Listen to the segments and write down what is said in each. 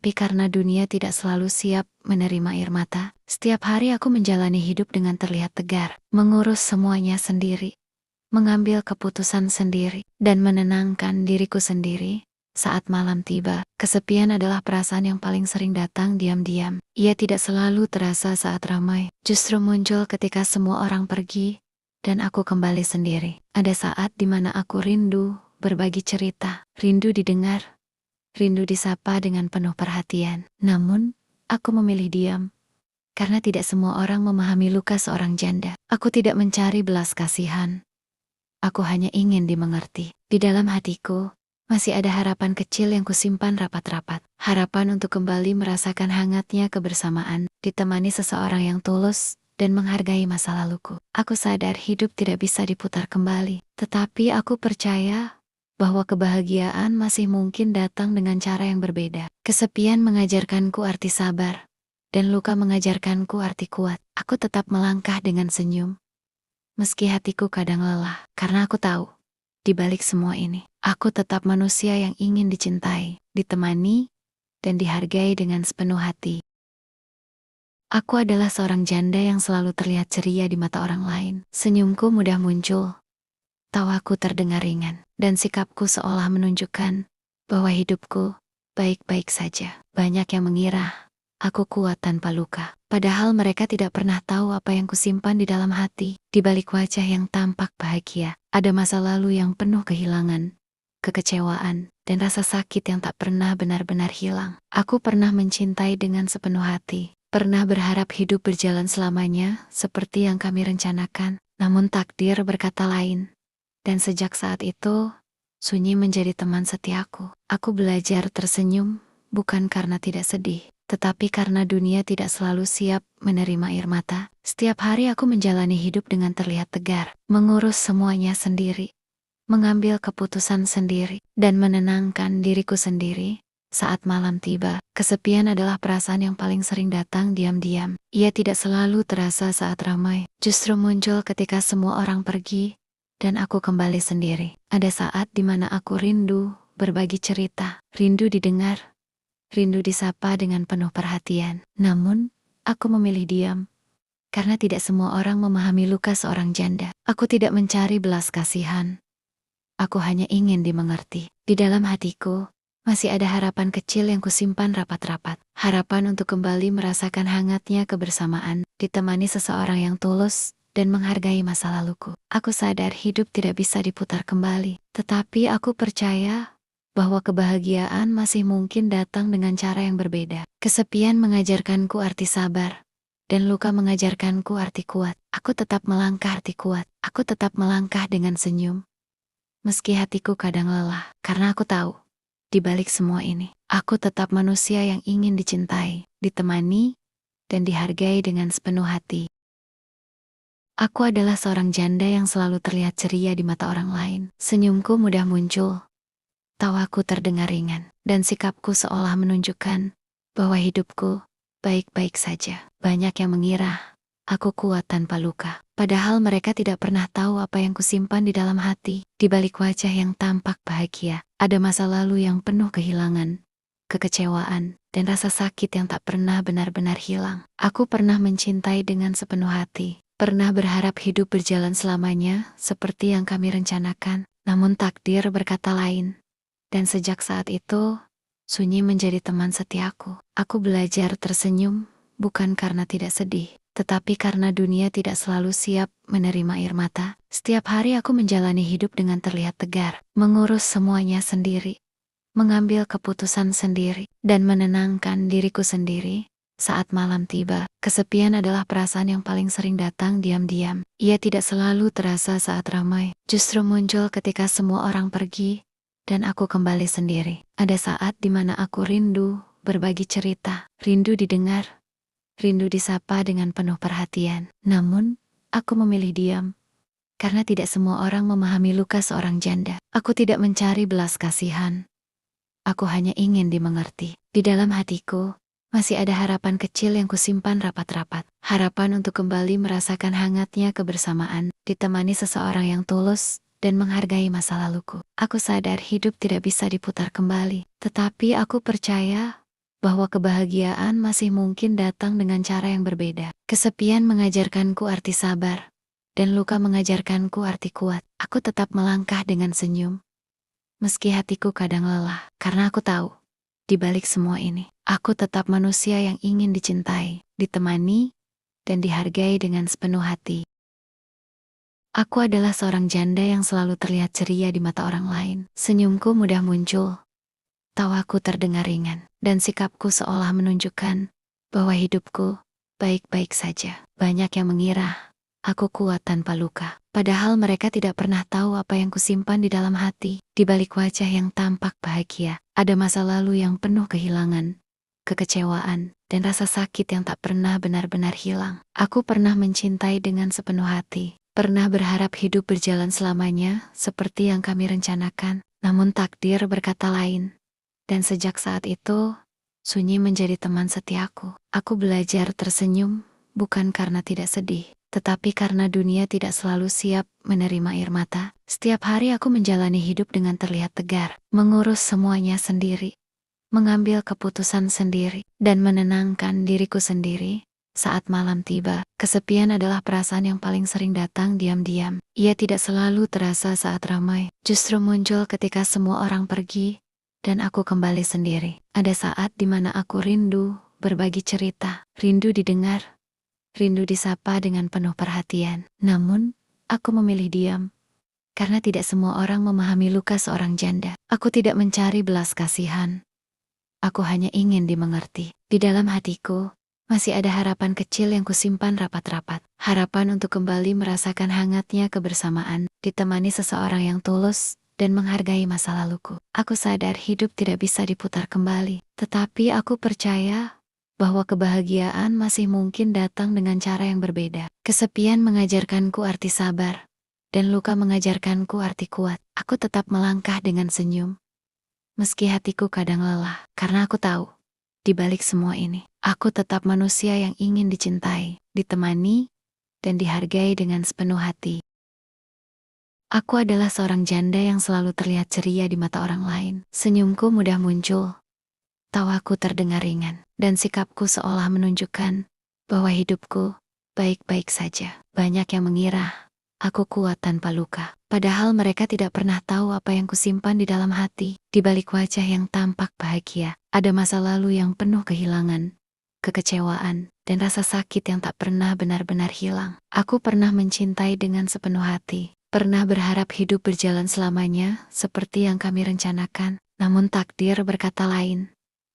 Tapi karena dunia tidak selalu siap menerima air mata, setiap hari aku menjalani hidup dengan terlihat tegar, mengurus semuanya sendiri, mengambil keputusan sendiri, dan menenangkan diriku sendiri. Saat malam tiba, kesepian adalah perasaan yang paling sering datang diam-diam. Ia tidak selalu terasa saat ramai, justru muncul ketika semua orang pergi, dan aku kembali sendiri. Ada saat di mana aku rindu berbagi cerita, rindu didengar, rindu disapa dengan penuh perhatian. Namun, aku memilih diam, karena tidak semua orang memahami luka seorang janda. Aku tidak mencari belas kasihan. Aku hanya ingin dimengerti. Di dalam hatiku, masih ada harapan kecil yang kusimpan rapat-rapat. Harapan untuk kembali merasakan hangatnya kebersamaan, ditemani seseorang yang tulus dan menghargai masa laluku. Aku sadar hidup tidak bisa diputar kembali, tetapi aku percaya bahwa kebahagiaan masih mungkin datang dengan cara yang berbeda. Kesepian mengajarkanku arti sabar, dan luka mengajarkanku arti kuat. Aku tetap melangkah dengan senyum, meski hatiku kadang lelah, karena aku tahu, di balik semua ini, aku tetap manusia yang ingin dicintai, ditemani, dan dihargai dengan sepenuh hati. Aku adalah seorang janda yang selalu terlihat ceria di mata orang lain. Senyumku mudah muncul, tawaku terdengar ringan, dan sikapku seolah menunjukkan bahwa hidupku baik-baik saja. Banyak yang mengira aku kuat tanpa luka, padahal mereka tidak pernah tahu apa yang kusimpan di dalam hati. Di balik wajah yang tampak bahagia, ada masa lalu yang penuh kehilangan, kekecewaan, dan rasa sakit yang tak pernah benar-benar hilang. Aku pernah mencintai dengan sepenuh hati, pernah berharap hidup berjalan selamanya seperti yang kami rencanakan, namun takdir berkata lain. Dan sejak saat itu, sunyi menjadi teman setiaku. Aku belajar tersenyum, bukan karena tidak sedih, tetapi karena dunia tidak selalu siap menerima air mata. Setiap hari aku menjalani hidup dengan terlihat tegar, mengurus semuanya sendiri, mengambil keputusan sendiri, dan menenangkan diriku sendiri. Saat malam tiba, kesepian adalah perasaan yang paling sering datang diam-diam. Ia tidak selalu terasa saat ramai, justru muncul ketika semua orang pergi, dan aku kembali sendiri. Ada saat di mana aku rindu berbagi cerita, rindu didengar, rindu disapa dengan penuh perhatian. Namun, aku memilih diam, karena tidak semua orang memahami luka seorang janda. Aku tidak mencari belas kasihan. Aku hanya ingin dimengerti. Di dalam hatiku, masih ada harapan kecil yang kusimpan rapat-rapat. Harapan untuk kembali merasakan hangatnya kebersamaan, ditemani seseorang yang tulus dan menghargai masa laluku. Aku sadar hidup tidak bisa diputar kembali, tetapi aku percaya bahwa kebahagiaan masih mungkin datang dengan cara yang berbeda. Kesepian mengajarkanku arti sabar, dan luka mengajarkanku arti kuat. Aku tetap melangkah arti kuat. Aku tetap melangkah dengan senyum, meski hatiku kadang lelah, karena aku tahu, di balik semua ini, aku tetap manusia yang ingin dicintai, ditemani, dan dihargai dengan sepenuh hati. Aku adalah seorang janda yang selalu terlihat ceria di mata orang lain. Senyumku mudah muncul, tawaku terdengar ringan, dan sikapku seolah menunjukkan bahwa hidupku baik-baik saja. Banyak yang mengira aku kuat tanpa luka, padahal mereka tidak pernah tahu apa yang kusimpan di dalam hati. Di balik wajah yang tampak bahagia, ada masa lalu yang penuh kehilangan, kekecewaan, dan rasa sakit yang tak pernah benar-benar hilang. Aku pernah mencintai dengan sepenuh hati, pernah berharap hidup berjalan selamanya seperti yang kami rencanakan, namun takdir berkata lain. Dan sejak saat itu, sunyi menjadi teman setiaku. Aku belajar tersenyum, bukan karena tidak sedih, tetapi karena dunia tidak selalu siap menerima air mata. Setiap hari aku menjalani hidup dengan terlihat tegar, mengurus semuanya sendiri, mengambil keputusan sendiri, dan menenangkan diriku sendiri. Saat malam tiba, kesepian adalah perasaan yang paling sering datang diam-diam. Ia tidak selalu terasa saat ramai, justru muncul ketika semua orang pergi, dan aku kembali sendiri. Ada saat di mana aku rindu berbagi cerita, rindu didengar, rindu disapa dengan penuh perhatian. Namun, aku memilih diam, karena tidak semua orang memahami luka seorang janda. Aku tidak mencari belas kasihan. Aku hanya ingin dimengerti. Di dalam hatiku, masih ada harapan kecil yang kusimpan rapat-rapat. Harapan untuk kembali merasakan hangatnya kebersamaan, ditemani seseorang yang tulus dan menghargai masa laluku. Aku sadar hidup tidak bisa diputar kembali, tetapi aku percaya bahwa kebahagiaan masih mungkin datang dengan cara yang berbeda. Kesepian mengajarkanku arti sabar, dan luka mengajarkanku arti kuat. Aku tetap melangkah dengan senyum, meski hatiku kadang lelah, karena aku tahu, di balik semua ini, aku tetap manusia yang ingin dicintai, ditemani, dan dihargai dengan sepenuh hati. Aku adalah seorang janda yang selalu terlihat ceria di mata orang lain. Senyumku mudah muncul, tawaku terdengar ringan, dan sikapku seolah menunjukkan bahwa hidupku baik-baik saja. Banyak yang mengira aku kuat tanpa luka, padahal mereka tidak pernah tahu apa yang kusimpan di dalam hati. Di balik wajah yang tampak bahagia, ada masa lalu yang penuh kehilangan, kekecewaan, dan rasa sakit yang tak pernah benar-benar hilang. Aku pernah mencintai dengan sepenuh hati, pernah berharap hidup berjalan selamanya seperti yang kami rencanakan, namun takdir berkata lain. Dan sejak saat itu, sunyi menjadi teman setiaku. Aku belajar tersenyum, bukan karena tidak sedih, tetapi karena dunia tidak selalu siap menerima air mata. Setiap hari aku menjalani hidup dengan terlihat tegar, mengurus semuanya sendiri, mengambil keputusan sendiri, dan menenangkan diriku sendiri. Saat malam tiba, kesepian adalah perasaan yang paling sering datang diam-diam. Ia tidak selalu terasa saat ramai, justru muncul ketika semua orang pergi, dan aku kembali sendiri. Ada saat di mana aku rindu berbagi cerita, rindu didengar, rindu disapa dengan penuh perhatian. Namun, aku memilih diam, karena tidak semua orang memahami luka seorang janda. Aku tidak mencari belas kasihan. Aku hanya ingin dimengerti. Di dalam hatiku, masih ada harapan kecil yang kusimpan rapat-rapat. Harapan untuk kembali merasakan hangatnya kebersamaan, ditemani seseorang yang tulus dan menghargai masa laluku. Aku sadar hidup tidak bisa diputar kembali, tetapi aku percaya bahwa kebahagiaan masih mungkin datang dengan cara yang berbeda. Kesepian mengajarkanku arti sabar, dan luka mengajarkanku arti kuat. Aku tetap melangkah dengan senyum, meski hatiku kadang lelah, karena aku tahu, di balik semua ini, aku tetap manusia yang ingin dicintai, ditemani, dan dihargai dengan sepenuh hati. Aku adalah seorang janda yang selalu terlihat ceria di mata orang lain. Senyumku mudah muncul, tawaku terdengar ringan, dan sikapku seolah menunjukkan bahwa hidupku baik-baik saja. Banyak yang mengira aku kuat tanpa luka, padahal mereka tidak pernah tahu apa yang kusimpan di dalam hati. Di balik wajah yang tampak bahagia, ada masa lalu yang penuh kehilangan, kekecewaan, dan rasa sakit yang tak pernah benar-benar hilang. Aku pernah mencintai dengan sepenuh hati, pernah berharap hidup berjalan selamanya seperti yang kami rencanakan, namun takdir berkata lain.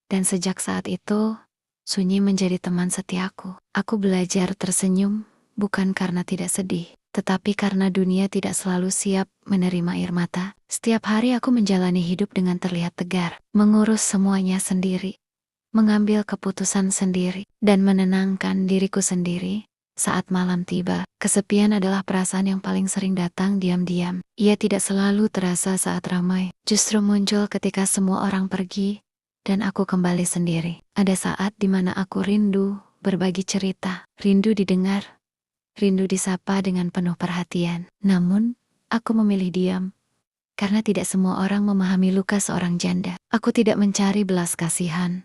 Dan sejak saat itu, sunyi menjadi teman setiaku. Aku belajar tersenyum, bukan karena tidak sedih, tetapi karena dunia tidak selalu siap menerima air mata. Setiap hari aku menjalani hidup dengan terlihat tegar, mengurus semuanya sendiri, mengambil keputusan sendiri, dan menenangkan diriku sendiri. Saat malam tiba, kesepian adalah perasaan yang paling sering datang diam-diam. Ia tidak selalu terasa saat ramai, justru muncul ketika semua orang pergi, dan aku kembali sendiri. Ada saat di mana aku rindu berbagi cerita, rindu didengar, rindu disapa dengan penuh perhatian. Namun, aku memilih diam, karena tidak semua orang memahami luka seorang janda. Aku tidak mencari belas kasihan.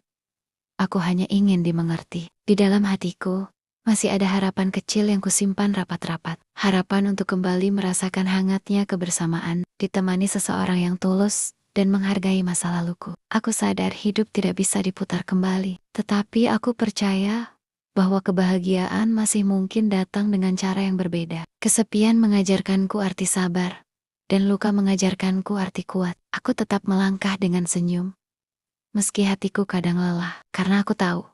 Aku hanya ingin dimengerti. Di dalam hatiku, masih ada harapan kecil yang kusimpan rapat-rapat. Harapan untuk kembali merasakan hangatnya kebersamaan, ditemani seseorang yang tulus dan menghargai masa laluku. Aku sadar hidup tidak bisa diputar kembali, tetapi aku percaya bahwa kebahagiaan masih mungkin datang dengan cara yang berbeda. Kesepian mengajarkanku arti sabar, dan luka mengajarkanku arti kuat. Aku tetap melangkah dengan senyum, meski hatiku kadang lelah, karena aku tahu,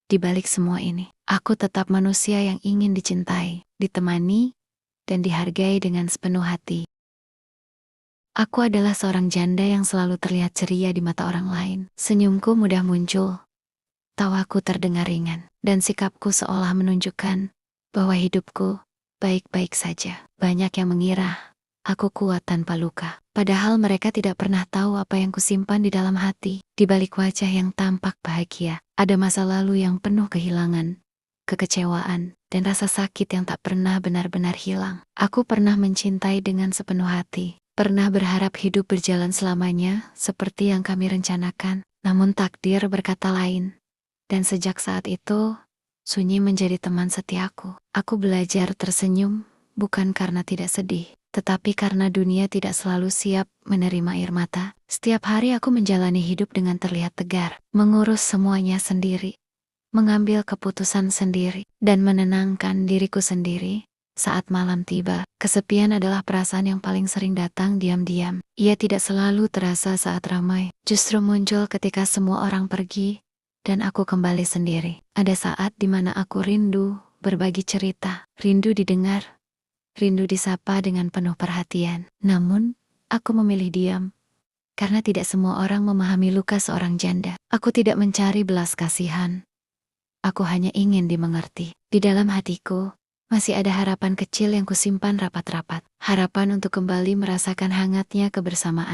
di balik semua ini, aku tetap manusia yang ingin dicintai, ditemani, dan dihargai dengan sepenuh hati. Aku adalah seorang janda yang selalu terlihat ceria di mata orang lain. Senyumku mudah muncul, tawaku terdengar ringan, dan sikapku seolah menunjukkan bahwa hidupku baik-baik saja. Banyak yang mengira aku kuat tanpa luka, padahal mereka tidak pernah tahu apa yang kusimpan di dalam hati. Di balik wajah yang tampak bahagia, ada masa lalu yang penuh kehilangan, kekecewaan, dan rasa sakit yang tak pernah benar-benar hilang. Aku pernah mencintai dengan sepenuh hati, pernah berharap hidup berjalan selamanya seperti yang kami rencanakan, namun takdir berkata lain. Dan sejak saat itu, sunyi menjadi teman setiaku. Aku belajar tersenyum, bukan karena tidak sedih, tetapi karena dunia tidak selalu siap menerima air mata. Setiap hari aku menjalani hidup dengan terlihat tegar, mengurus semuanya sendiri, mengambil keputusan sendiri, dan menenangkan diriku sendiri. Saat malam tiba, kesepian adalah perasaan yang paling sering datang diam-diam. Ia tidak selalu terasa saat ramai, justru muncul ketika semua orang pergi, dan aku kembali sendiri. Ada saat di mana aku rindu berbagi cerita, rindu didengar, rindu disapa dengan penuh perhatian. Namun, aku memilih diam, karena tidak semua orang memahami luka seorang janda. Aku tidak mencari belas kasihan. Aku hanya ingin dimengerti. Di dalam hatiku, masih ada harapan kecil yang kusimpan rapat-rapat. Harapan untuk kembali merasakan hangatnya kebersamaan.